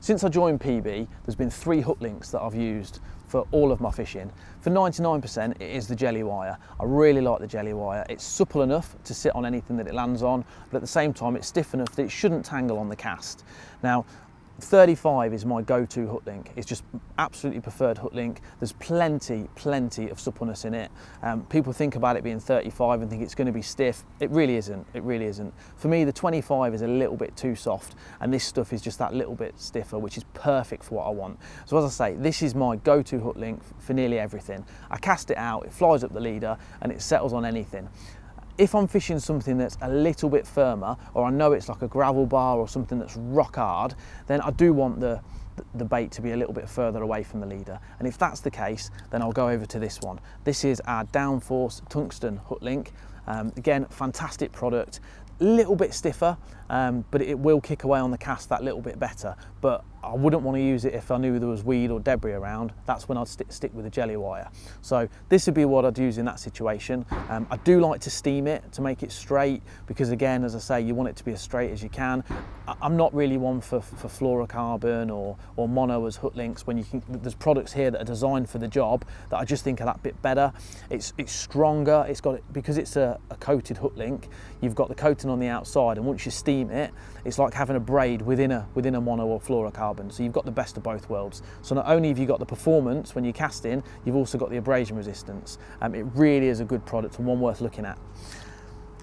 Since I joined PB, there's been 3 Hooklinks that I've used for all of my fishing. For 99%, it is the jelly wire. I really like the jelly wire. It's supple enough to sit on anything that it lands on, but at the same time, it's stiff enough that it shouldn't tangle on the cast. Now, 35 is my go-to hook link. It's just absolutely preferred hook link. There's plenty of suppleness in it. People think about it being 35 and think it's going to be stiff. It really isn't. It really isn't. For me, the 25 is a little bit too soft, and this stuff is just that little bit stiffer, which is perfect for what I want. So as I say, this is my go-to hook link for nearly everything. I cast it out, it flies up the leader, and it settles on anything. If I'm fishing something that's a little bit firmer, or I know it's like a gravel bar or something that's rock hard, then I do want the bait to be a little bit further away from the leader. And if that's the case, then I'll go over to this one. This is our Downforce tungsten hook link. Again, fantastic product. Little bit stiffer, but it will kick away on the cast that little bit better. But I wouldn't want to use it if I knew there was weed or debris around. That's when I'd stick with the jelly wire. So this would be what I'd use in that situation. I do like to steam it to make it straight, because again, as I say, you want it to be as straight as you can. I'm not really one for fluorocarbon or mono as hook links, when there's products here that are designed for the job that I just think are that bit better. It's stronger. It's got because it's a coated hook link. You've got the coating on the outside, and once you steam it, it's like having a braid within a mono or fluorocarbon. So you've got the best of both worlds. So not only have you got the performance when you're casting, you've also got the abrasion resistance. It really is a good product and one worth looking at.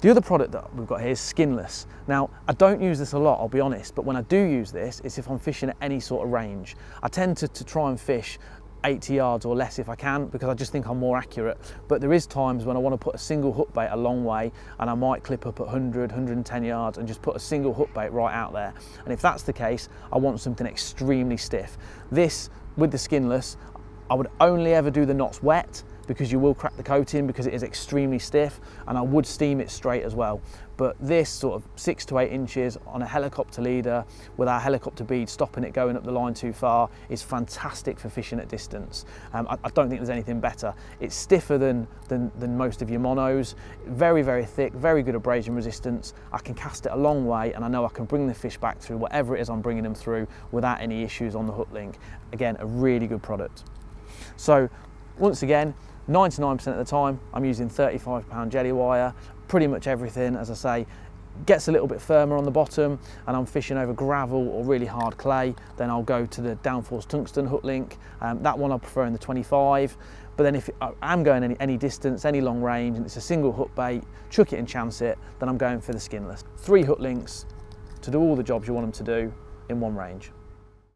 The other product that we've got here is Skinless. Now, I don't use this a lot, I'll be honest, but when I do use this, it's if I'm fishing at any sort of range. I tend to try and fish 80 yards or less if I can, because I just think I'm more accurate. But there is times when I want to put a single hook bait a long way, and I might clip up at 100, 110 yards and just put a single hook bait right out there. And if that's the case, I want something extremely stiff. This, with the Skinless, I would only ever do the knots wet, because you will crack the coating because it is extremely stiff, and I would steam it straight as well. But this sort of 6 to 8 inches on a helicopter leader with our helicopter bead stopping it going up the line too far is fantastic for fishing at distance. I don't think there's anything better. It's stiffer than most of your monos, very thick, very good abrasion resistance. I can cast it a long way, and I know I can bring the fish back through whatever it is I'm bringing them through without any issues on the hook link. Again, a really good product. So once again, 99% of the time I'm using 35-pound jelly wire. Pretty much everything, as I say, gets a little bit firmer on the bottom and I'm fishing over gravel or really hard clay, then I'll go to the Downforce tungsten hook link. That one I prefer in the 25. But then if I'm going any distance, any long range, and it's a single hook bait, chuck it and chance it, then I'm going for the Skinless. 3 hook links to do all the jobs you want them to do in one range.